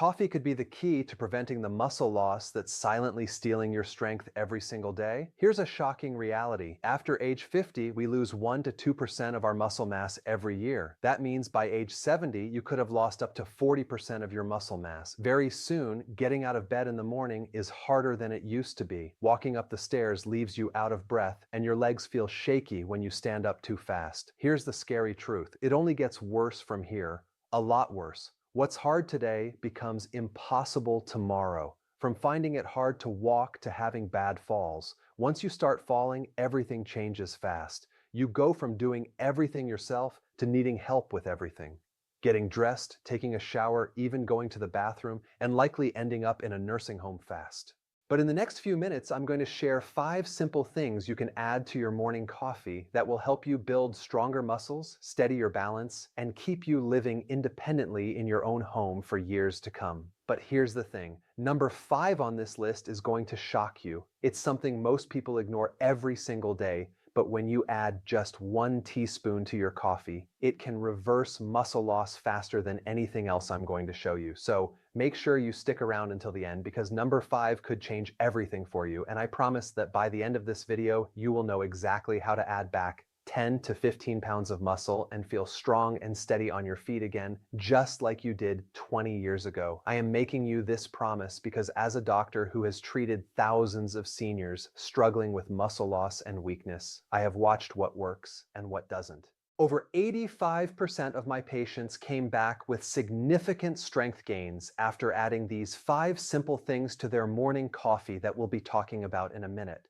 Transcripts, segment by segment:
coffee could be the key to preventing the muscle loss that's silently stealing your strength every single day. Here's a shocking reality. After age 50, we lose 1 to 2% of our muscle mass every year. That means by age 70, you could have lost up to 40% of your muscle mass. Very soon, getting out of bed in the morning is harder than it used to be. Walking up the stairs leaves you out of breath, and your legs feel shaky when you stand up too fast. Here's the scary truth. It only gets worse from here, a lot worse. What's hard today becomes impossible tomorrow. From finding it hard to walk to having bad falls. Once you start falling, everything changes fast. You go from doing everything yourself to needing help with everything. Getting dressed, taking a shower, even going to the bathroom, and likely ending up in a nursing home fast. But in the next few minutes, I'm going to share 5 simple things you can add to your morning coffee that will help you build stronger muscles, steady your balance, and keep you living independently in your own home for years to come. But here's the thing. Number 5 on this list is going to shock you. It's something most people ignore every single day, but when you add just 1 teaspoon to your coffee, it can reverse muscle loss faster than anything else I'm going to show you. So make sure you stick around until the end because number 5 could change everything for you. And I promise that by the end of this video, you will know exactly how to add back 10 to 15 pounds of muscle and feel strong and steady on your feet again, just like you did 20 years ago. I am making you this promise because as a doctor who has treated thousands of seniors struggling with muscle loss and weakness, I have watched what works and what doesn't. Over 85% of my patients came back with significant strength gains after adding these 5 simple things to their morning coffee that we'll be talking about in a minute.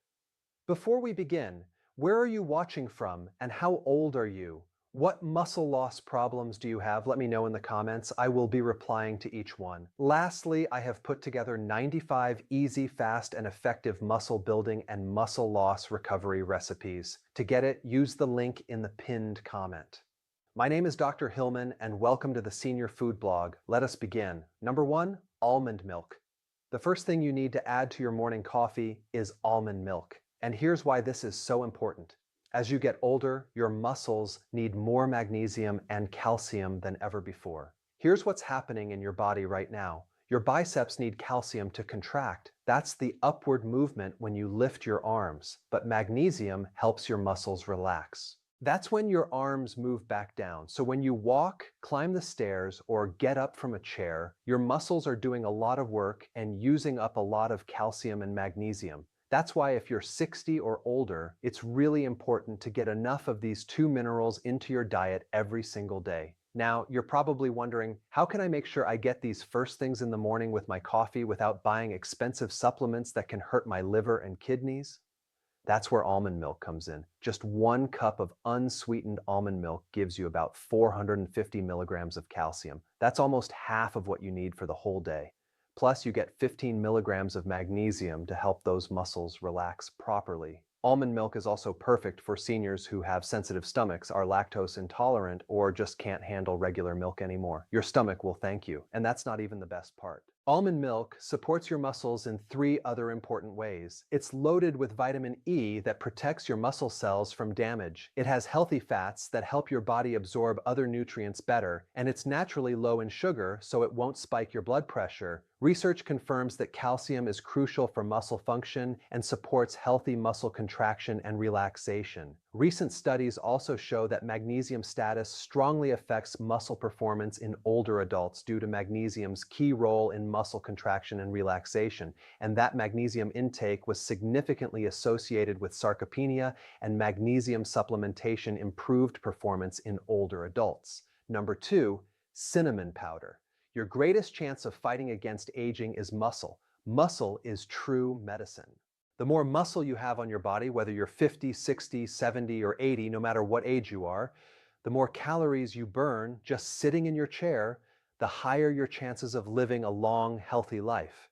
Before we begin, where are you watching from and how old are you? What muscle loss problems do you have? Let me know in the comments. I will be replying to each one. Lastly, I have put together 95 easy, fast, and effective muscle building and muscle loss recovery recipes. To get it, use the link in the pinned comment. My name is Dr. Hillman and welcome to the Senior Food Blog. Let us begin. Number 1, almond milk. The first thing you need to add to your morning coffee is almond milk. And here's why this is so important. As you get older, your muscles need more magnesium and calcium than ever before. Here's what's happening in your body right now. Your biceps need calcium to contract. That's the upward movement when you lift your arms, but magnesium helps your muscles relax. That's when your arms move back down. So when you walk, climb the stairs, or get up from a chair, your muscles are doing a lot of work and using up a lot of calcium and magnesium. That's why if you're 60 or older, it's really important to get enough of these 2 minerals into your diet every single day. Now, you're probably wondering, how can I make sure I get these first things in the morning with my coffee without buying expensive supplements that can hurt my liver and kidneys? That's where almond milk comes in. Just 1 cup of unsweetened almond milk gives you about 450 milligrams of calcium. That's almost half of what you need for the whole day. Plus, you get 15 milligrams of magnesium to help those muscles relax properly. Almond milk is also perfect for seniors who have sensitive stomachs, are lactose intolerant, or just can't handle regular milk anymore. Your stomach will thank you, and that's not even the best part. Almond milk supports your muscles in 3 other important ways. It's loaded with vitamin E that protects your muscle cells from damage. It has healthy fats that help your body absorb other nutrients better, and it's naturally low in sugar, so it won't spike your blood pressure. Research confirms that calcium is crucial for muscle function and supports healthy muscle contraction and relaxation. Recent studies also show that magnesium status strongly affects muscle performance in older adults due to magnesium's key role in muscle contraction and relaxation, and that magnesium intake was significantly associated with sarcopenia, and magnesium supplementation improved performance in older adults. Number 2, cinnamon powder. Your greatest chance of fighting against aging is muscle. Muscle is true medicine. The more muscle you have on your body, whether you're 50, 60, 70, or 80, no matter what age you are, the more calories you burn just sitting in your chair, the higher your chances of living a long, healthy life.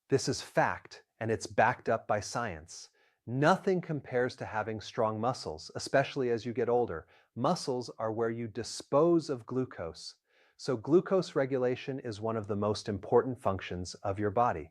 This is fact, and it's backed up by science. Nothing compares to having strong muscles, especially as you get older. Muscles are where you dispose of glucose. So glucose regulation is one of the most important functions of your body.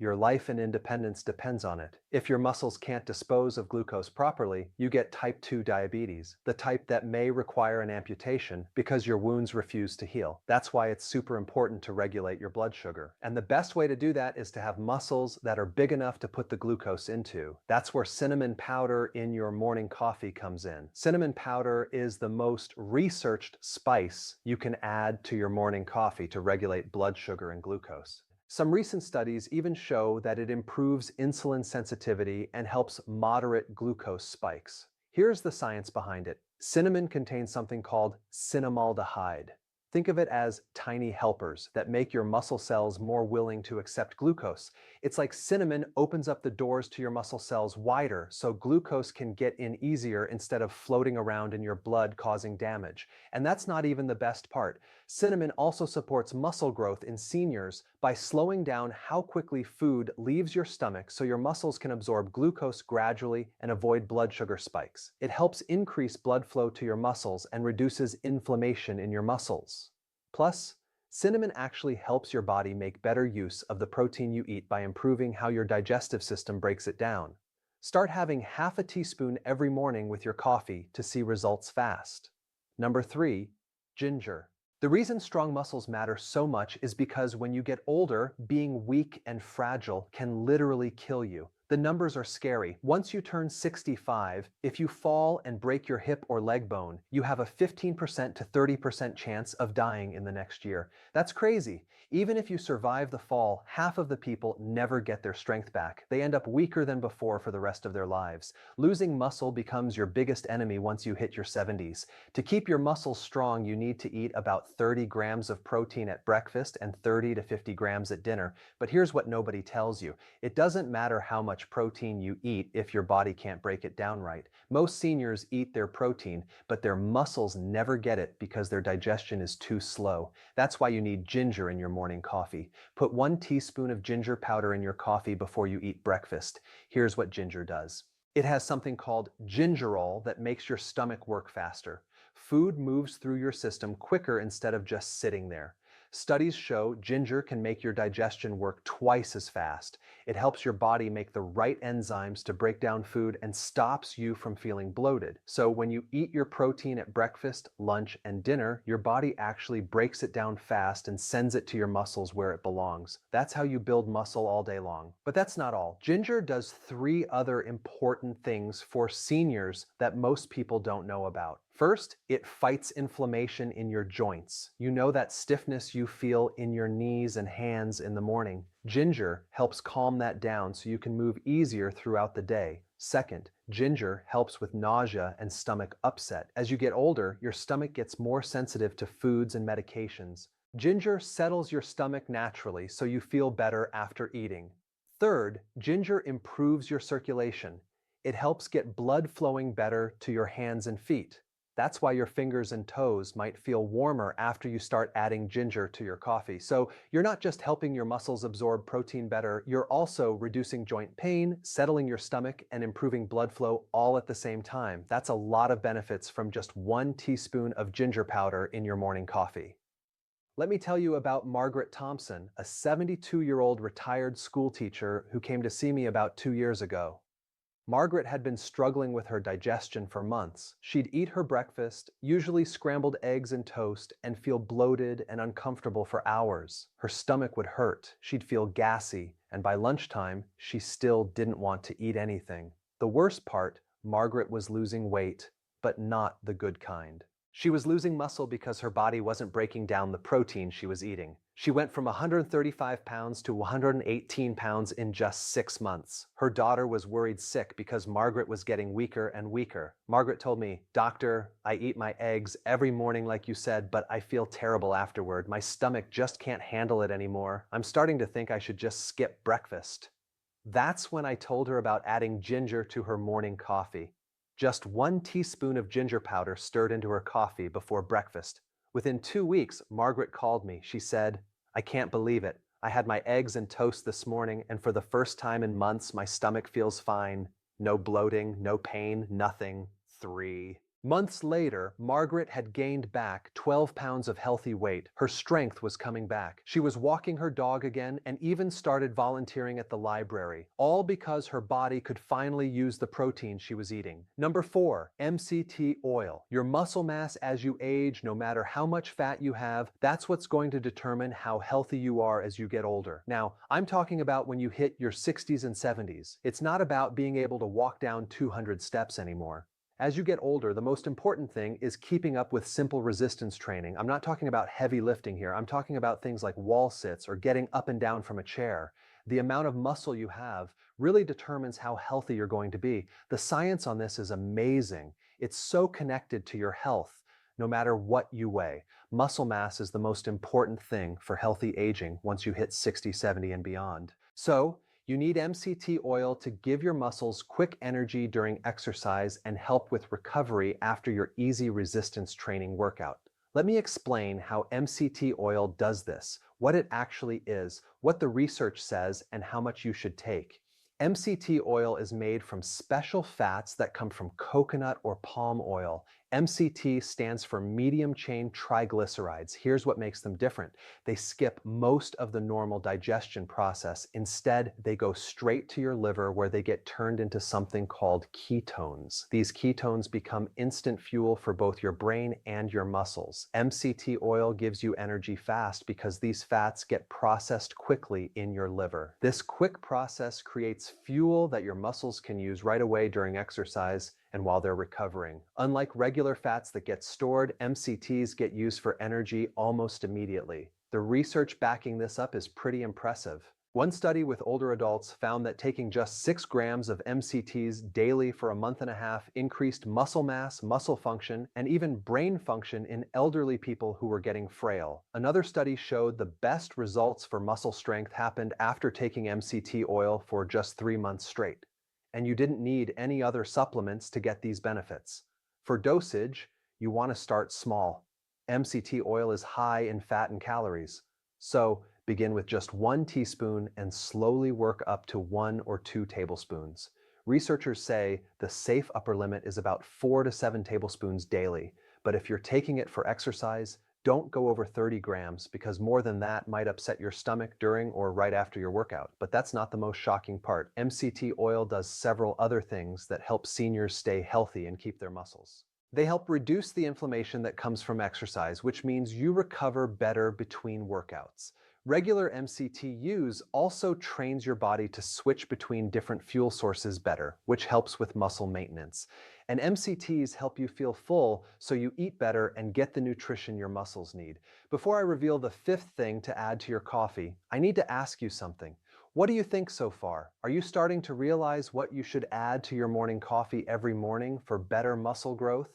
Your life and independence depends on it. If your muscles can't dispose of glucose properly, you get type 2 diabetes, the type that may require an amputation because your wounds refuse to heal. That's why it's super important to regulate your blood sugar. And the best way to do that is to have muscles that are big enough to put the glucose into. That's where cinnamon powder in your morning coffee comes in. Cinnamon powder is the most researched spice you can add to your morning coffee to regulate blood sugar and glucose. Some recent studies even show that it improves insulin sensitivity and helps moderate glucose spikes. Here's the science behind it. Cinnamon contains something called cinnamaldehyde. Think of it as tiny helpers that make your muscle cells more willing to accept glucose. It's like cinnamon opens up the doors to your muscle cells wider so glucose can get in easier instead of floating around in your blood causing damage. And that's not even the best part. Cinnamon also supports muscle growth in seniors by slowing down how quickly food leaves your stomach so your muscles can absorb glucose gradually and avoid blood sugar spikes. It helps increase blood flow to your muscles and reduces inflammation in your muscles. Plus, cinnamon actually helps your body make better use of the protein you eat by improving how your digestive system breaks it down. Start having half a teaspoon every morning with your coffee to see results fast. Number 3, ginger. The reason strong muscles matter so much is because when you get older, being weak and fragile can literally kill you. The numbers are scary. Once you turn 65, if you fall and break your hip or leg bone, you have a 15% to 30% chance of dying in the next year. That's crazy. Even if you survive the fall, half of the people never get their strength back. They end up weaker than before for the rest of their lives. Losing muscle becomes your biggest enemy once you hit your 70s. To keep your muscles strong, you need to eat about 30 grams of protein at breakfast and 30 to 50 grams at dinner. But here's what nobody tells you. It doesn't matter how much protein you eat if your body can't break it down right. Most seniors eat their protein, but their muscles never get it because their digestion is too slow. That's why you need ginger in your morning coffee. Put 1 teaspoon of ginger powder in your coffee before you eat breakfast. Here's what ginger does. It has something called gingerol that makes your stomach work faster. Food moves through your system quicker instead of just sitting there. Studies show ginger can make your digestion work twice as fast. It helps your body make the right enzymes to break down food and stops you from feeling bloated. So when you eat your protein at breakfast, lunch, and dinner, your body actually breaks it down fast and sends it to your muscles where it belongs. That's how you build muscle all day long. But that's not all. Ginger does 3 other important things for seniors that most people don't know about. First, it fights inflammation in your joints. You know that stiffness you feel in your knees and hands in the morning. Ginger helps calm that down so you can move easier throughout the day. Second, ginger helps with nausea and stomach upset. As you get older, your stomach gets more sensitive to foods and medications. Ginger settles your stomach naturally so you feel better after eating. Third, ginger improves your circulation. It helps get blood flowing better to your hands and feet. That's why your fingers and toes might feel warmer after you start adding ginger to your coffee. So you're not just helping your muscles absorb protein better, you're also reducing joint pain, settling your stomach, and improving blood flow all at the same time. That's a lot of benefits from just 1 teaspoon of ginger powder in your morning coffee. Let me tell you about Margaret Thompson, a 72-year-old retired school teacher who came to see me about 2 years ago. Margaret had been struggling with her digestion for months. She'd eat her breakfast, usually scrambled eggs and toast, and feel bloated and uncomfortable for hours. Her stomach would hurt, she'd feel gassy, and by lunchtime, she still didn't want to eat anything. The worst part, Margaret was losing weight, but not the good kind. She was losing muscle because her body wasn't breaking down the protein she was eating. She went from 135 pounds to 118 pounds in just 6 months. Her daughter was worried sick because Margaret was getting weaker and weaker. Margaret told me, "Doctor, I eat my eggs every morning like you said, but I feel terrible afterward. My stomach just can't handle it anymore. I'm starting to think I should just skip breakfast." That's when I told her about adding ginger to her morning coffee. Just 1 teaspoon of ginger powder stirred into her coffee before breakfast. Within 2 weeks, Margaret called me. She said, "I can't believe it. I had my eggs and toast this morning, and for the first time in months, my stomach feels fine. No bloating, no pain, nothing." 3. Months later, Margaret had gained back 12 pounds of healthy weight. Her strength was coming back. She was walking her dog again and even started volunteering at the library, all because her body could finally use the protein she was eating. Number 4, MCT oil. Your muscle mass as you age, no matter how much fat you have, that's what's going to determine how healthy you are as you get older. Now, I'm talking about when you hit your 60s and 70s. It's not about being able to walk down 200 steps anymore. As you get older, the most important thing is keeping up with simple resistance training. I'm not talking about heavy lifting here. I'm talking about things like wall sits or getting up and down from a chair. The amount of muscle you have really determines how healthy you're going to be. The science on this is amazing. It's so connected to your health, no matter what you weigh. Muscle mass is the most important thing for healthy aging once you hit 60, 70, and beyond. So, you need MCT oil to give your muscles quick energy during exercise and help with recovery after your easy resistance training workout. Let me explain how MCT oil does this, what it actually is, what the research says, and how much you should take. MCT oil is made from special fats that come from coconut or palm oil. MCT stands for medium chain triglycerides. Here's what makes them different. They skip most of the normal digestion process. Instead, they go straight to your liver where they get turned into something called ketones. These ketones become instant fuel for both your brain and your muscles. MCT oil gives you energy fast because these fats get processed quickly in your liver. This quick process creates fuel that your muscles can use right away during exercise and while they're recovering. Unlike regular fats that get stored, MCTs get used for energy almost immediately. The research backing this up is pretty impressive. One study with older adults found that taking just 6 grams of MCTs daily for a month and a half increased muscle mass, muscle function, and even brain function in elderly people who were getting frail. Another study showed the best results for muscle strength happened after taking MCT oil for just 3 months straight. And you didn't need any other supplements to get these benefits. For dosage, you want to start small. MCT oil is high in fat and calories. So, begin with just 1 teaspoon and slowly work up to 1 or 2 tablespoons. Researchers say the safe upper limit is about 4 to 7 tablespoons daily, but if you're taking it for exercise, don't go over 30 grams because more than that might upset your stomach during or right after your workout. But that's not the most shocking part. MCT oil does several other things that help seniors stay healthy and keep their muscles. They help reduce the inflammation that comes from exercise, which means you recover better between workouts. Regular MCT use also trains your body to switch between different fuel sources better, which helps with muscle maintenance. And MCTs help you feel full so you eat better and get the nutrition your muscles need. Before I reveal the 5th thing to add to your coffee, I need to ask you something. What do you think so far? Are you starting to realize what you should add to your morning coffee every morning for better muscle growth?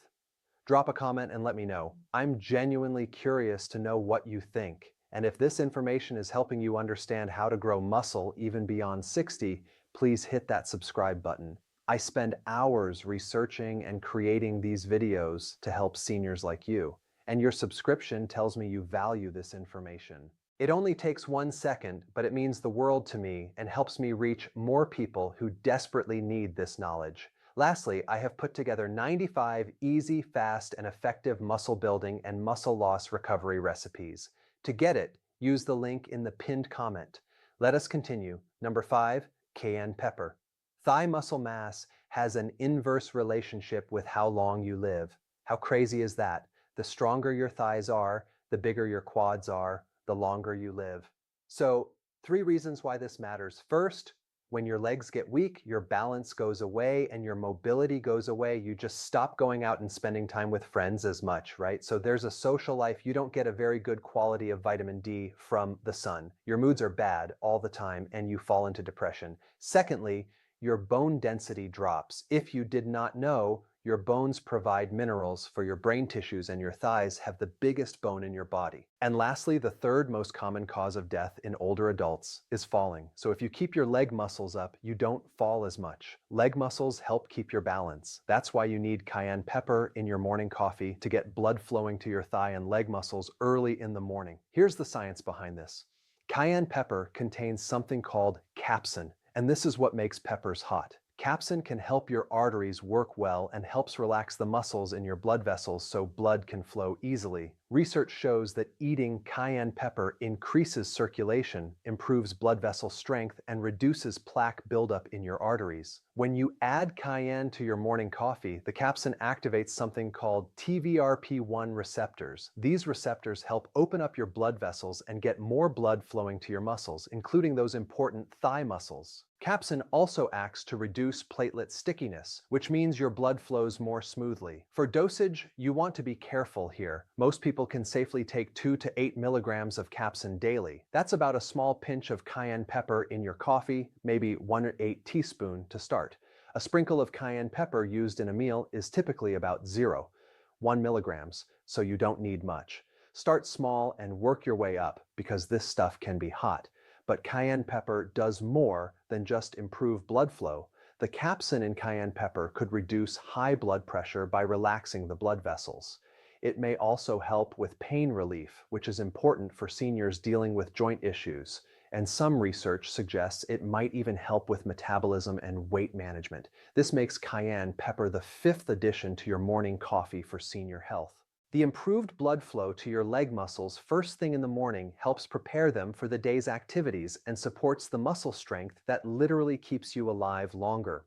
Drop a comment and let me know. I'm genuinely curious to know what you think. And if this information is helping you understand how to grow muscle even beyond 60, please hit that subscribe button. I spend hours researching and creating these videos to help seniors like you, and your subscription tells me you value this information. It only takes 1 second, but it means the world to me and helps me reach more people who desperately need this knowledge. Lastly, I have put together 95 easy, fast, and effective muscle building and muscle loss recovery recipes. To get it, use the link in the pinned comment. Let us continue. Number 5, cayenne pepper. Thigh muscle mass has an inverse relationship with how long you live. How crazy is that? The stronger your thighs are, the bigger your quads are, the longer you live. So, 3 reasons why this matters. First, when your legs get weak, your balance goes away and your mobility goes away. You just stop going out and spending time with friends as much, right? So there's a social life. You don't get a very good quality of vitamin D from the sun. Your moods are bad all the time and you fall into depression. Secondly, your bone density drops. If you did not know, your bones provide minerals for your brain tissues and your thighs have the biggest bone in your body. And lastly, the 3rd most common cause of death in older adults is falling. So if you keep your leg muscles up, you don't fall as much. Leg muscles help keep your balance. That's why you need cayenne pepper in your morning coffee to get blood flowing to your thigh and leg muscles early in the morning. Here's the science behind this. Cayenne pepper contains something called capsaicin, and this is what makes peppers hot. Capsaicin can help your arteries work well and helps relax the muscles in your blood vessels so blood can flow easily. Research shows that eating cayenne pepper increases circulation, improves blood vessel strength, and reduces plaque buildup in your arteries. When you add cayenne to your morning coffee, the capsaicin activates something called TVRP1 receptors. These receptors help open up your blood vessels and get more blood flowing to your muscles, including those important thigh muscles. Capsaicin also acts to reduce platelet stickiness, which means your blood flows more smoothly. For dosage, you want to be careful here. Most people can safely take 2 to 8 milligrams of capsaicin daily. That's about a small pinch of cayenne pepper in your coffee, maybe 1/8 teaspoon to start. A sprinkle of cayenne pepper used in a meal is typically about 0.1 milligrams, so you don't need much. Start small and work your way up because this stuff can be hot. But cayenne pepper does more than just improve blood flow. The capsaicin in cayenne pepper could reduce high blood pressure by relaxing the blood vessels. It may also help with pain relief, which is important for seniors dealing with joint issues. And some research suggests it might even help with metabolism and weight management. This makes cayenne pepper the 5th addition to your morning coffee for senior health. The improved blood flow to your leg muscles first thing in the morning helps prepare them for the day's activities and supports the muscle strength that literally keeps you alive longer.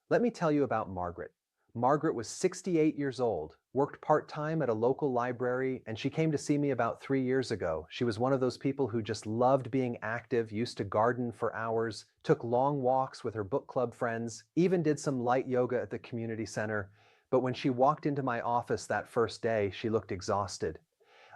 Let me tell you about Margaret. Margaret was 68 years old, worked part-time at a local library, and she came to see me about 3 years ago. She was one of those people who just loved being active, used to garden for hours, took long walks with her book club friends, even did some light yoga at the community center. But when she walked into my office that first day, she looked exhausted.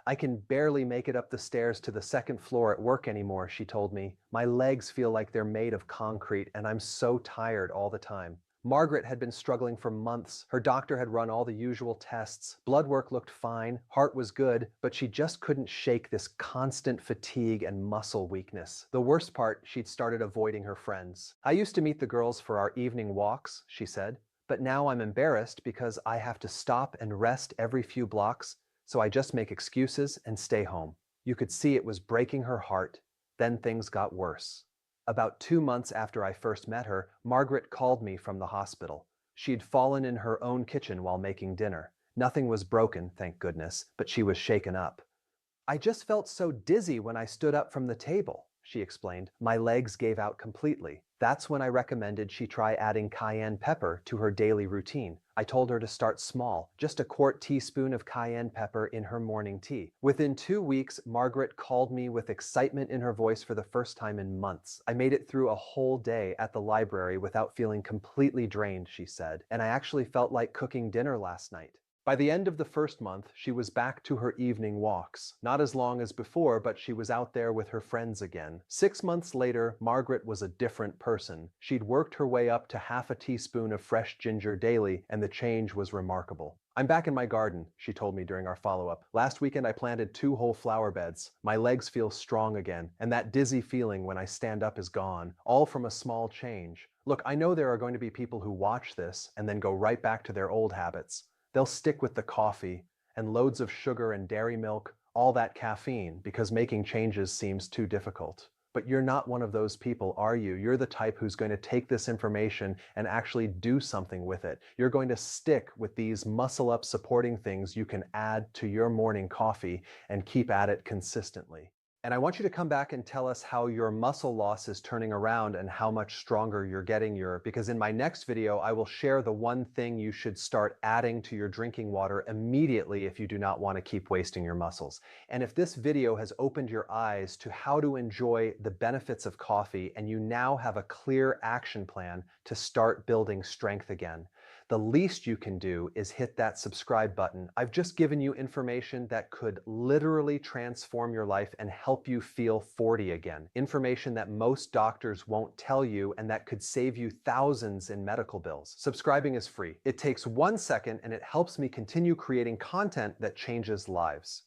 "I can barely make it up the stairs to the 2nd floor at work anymore," she told me. "My legs feel like they're made of concrete, and I'm so tired all the time." Margaret had been struggling for months. Her doctor had run all the usual tests. Blood work looked fine, heart was good, but she just couldn't shake this constant fatigue and muscle weakness. The worst part, she'd started avoiding her friends. "I used to meet the girls for our evening walks," she said. "But now I'm embarrassed because I have to stop and rest every few blocks, so I just make excuses and stay home." You could see it was breaking her heart. Then things got worse. About 2 months after I first met her, Margaret called me from the hospital. She'd fallen in her own kitchen while making dinner. Nothing was broken, thank goodness, but she was shaken up. "I just felt so dizzy when I stood up from the table," she explained. "My legs gave out completely." That's when I recommended she try adding cayenne pepper to her daily routine. I told her to start small, just a 1/4 teaspoon of cayenne pepper in her morning tea. Within 2 weeks, Margaret called me with excitement in her voice for the first time in months. "I made it through a whole day at the library without feeling completely drained," she said, "and I actually felt like cooking dinner last night." By the end of the first month, she was back to her evening walks. Not as long as before, but she was out there with her friends again. 6 months later, Margaret was a different person. She'd worked her way up to half a teaspoon of fresh ginger daily, and the change was remarkable. "I'm back in my garden," she told me during our follow-up. "Last weekend I planted 2 whole flower beds. My legs feel strong again, and that dizzy feeling when I stand up is gone, all from a small change." Look, I know there are going to be people who watch this and then go right back to their old habits. They'll stick with the coffee and loads of sugar and dairy milk, all that caffeine, because making changes seems too difficult. But you're not one of those people, are you? You're the type who's going to take this information and actually do something with it. You're going to stick with these muscle-up supporting things you can add to your morning coffee and keep at it consistently. And I want you to come back and tell us how your muscle loss is turning around and how much stronger you're getting because in my next video, I will share the one thing you should start adding to your drinking water immediately if you do not want to keep wasting your muscles. And if this video has opened your eyes to how to enjoy the benefits of coffee and you now have a clear action plan to start building strength again, the least you can do is hit that subscribe button. I've just given you information that could literally transform your life and help you feel 40 again. Information that most doctors won't tell you and that could save you thousands in medical bills. Subscribing is free. It takes 1 second and it helps me continue creating content that changes lives.